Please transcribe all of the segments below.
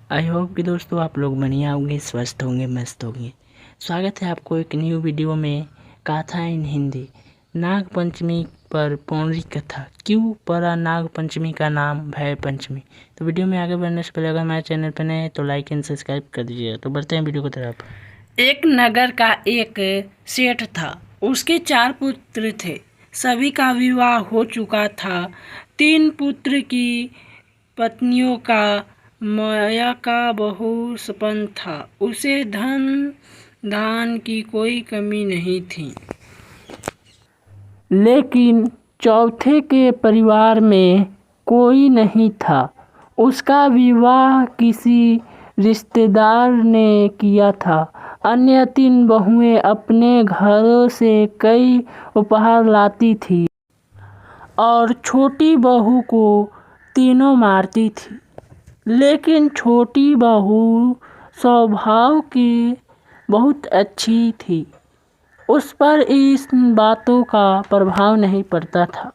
I hope कि दोस्तों आप लोग बढ़िया होंगे, स्वस्थ होंगे, मस्त होंगे। स्वागत है आपको एक न्यू वीडियो में कथा इन हिंदी। नाग पंचमी पर पौराणिक कथा, क्यों पड़ा नाग पंचमी का नाम भय पंचमी। तो वीडियो में आगे बढ़ने से पहले अगर हमारे चैनल पर नए हैं तो लाइक एंड सब्सक्राइब कर दीजिएगा। तो बढ़ते हैं वीडियो की तरफ। एक नगर का एक सेठ था। उसके 4 पुत्र थे। सभी का विवाह हो चुका था। 3 पुत्र की पत्नियों का माया का बहु सपन था। उसे धन दान की कोई कमी नहीं थी। लेकिन चौथे के परिवार में कोई नहीं था। उसका विवाह किसी रिश्तेदार ने किया था। अन्य 3 बहुएं अपने घरों से कई उपहार लाती थी और छोटी बहू को तीनों मारती थी। लेकिन छोटी बहू स्वभाव की बहुत अच्छी थी। उस पर इस बातों का प्रभाव नहीं पड़ता था।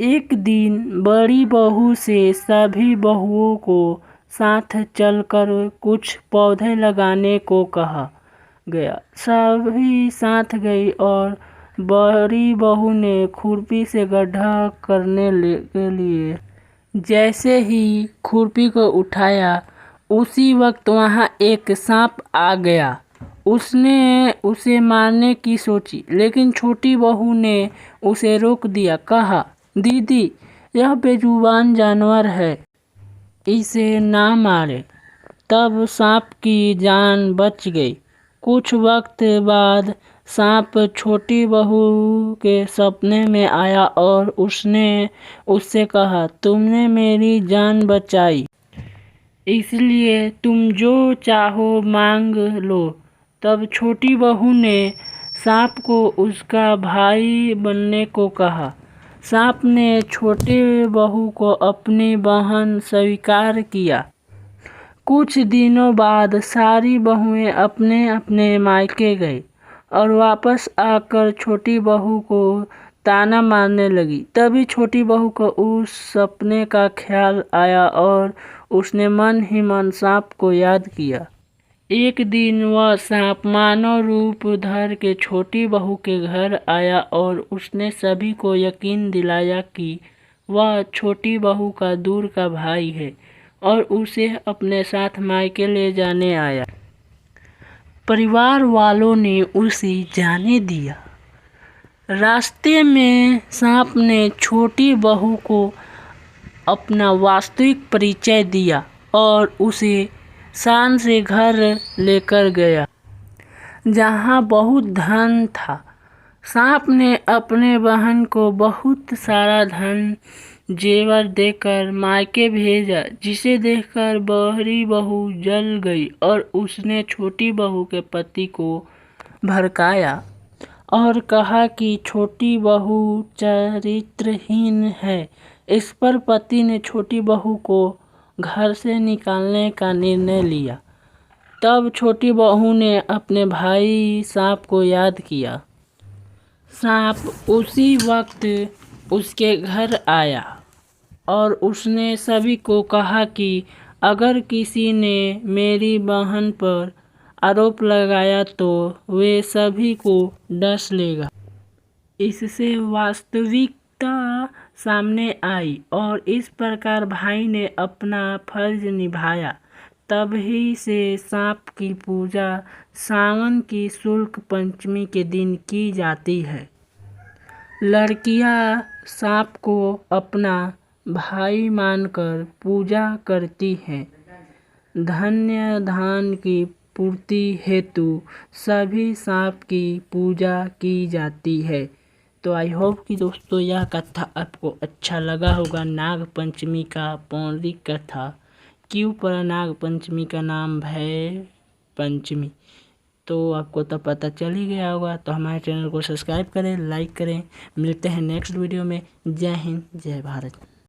एक दिन बड़ी बहू से सभी बहुओं को साथ चलकर कुछ पौधे लगाने को कहा गया। सभी साथ गई और बड़ी बहू ने खुरपी से गड्ढा करने के लिए जैसे ही खुरपी को उठाया, उसी वक्त वहां एक सांप आ गया। उसने उसे मारने की सोची, लेकिन छोटी बहू ने उसे रोक दिया। कहा, दीदी, यह बेजुबान जानवर है, इसे ना मारे। तब सांप की जान बच गई। कुछ वक्त बाद सांप छोटी बहू के सपने में आया और उसने उससे कहा, तुमने मेरी जान बचाई, इसलिए तुम जो चाहो मांग लो। तब छोटी बहू ने सांप को उसका भाई बनने को कहा। सांप ने छोटी बहू को अपनी बहन स्वीकार किया। कुछ दिनों बाद सारी बहुएं अपने अपने मायके गई और वापस आकर छोटी बहू को ताना मारने लगी। तभी छोटी बहू को उस सपने का ख्याल आया और उसने मन ही मन सांप को याद किया। एक दिन वह सांप मानव रूप धर के छोटी बहू के घर आया और उसने सभी को यकीन दिलाया कि वह छोटी बहू का दूर का भाई है और उसे अपने साथ मायके ले जाने आया। परिवार वालों ने उसे जाने दिया। रास्ते में सांप ने छोटी बहू को अपना वास्तविक परिचय दिया और उसे शान से घर लेकर गया, जहाँ बहुत धन था। सांप ने अपने बहन को बहुत सारा धन जेवर देकर मायके भेजा, जिसे देखकर बड़ी बहू जल गई और उसने छोटी बहू के पति को भड़काया और कहा कि छोटी बहू चरित्रहीन है। इस पर पति ने छोटी बहू को घर से निकालने का निर्णय लिया। तब छोटी बहू ने अपने भाई सांप को याद किया। सांप उसी वक्त उसके घर आया और उसने सभी को कहा कि अगर किसी ने मेरी बहन पर आरोप लगाया तो वे सभी को डस लेगा। इससे वास्तविकता सामने आई और इस प्रकार भाई ने अपना फर्ज निभाया। तभी से सांप की पूजा सावन की शुक्ल पंचमी के दिन की जाती है। लड़कियां सांप को अपना भाई मानकर पूजा करती हैं। धन्य धान की पूर्ति हेतु सभी सांप की पूजा की जाती है। तो आई होप कि दोस्तों यह कथा आपको अच्छा लगा होगा। नाग पंचमी का पौराणिक कथा, क्यों पड़ा नाग पंचमी का नाम भय पंचमी। तो आपको तो पता चल ही गया होगा। तो हमारे चैनल को सब्सक्राइब करें, लाइक करें। मिलते हैं नेक्स्ट वीडियो में। जय हिंद, जय भारत।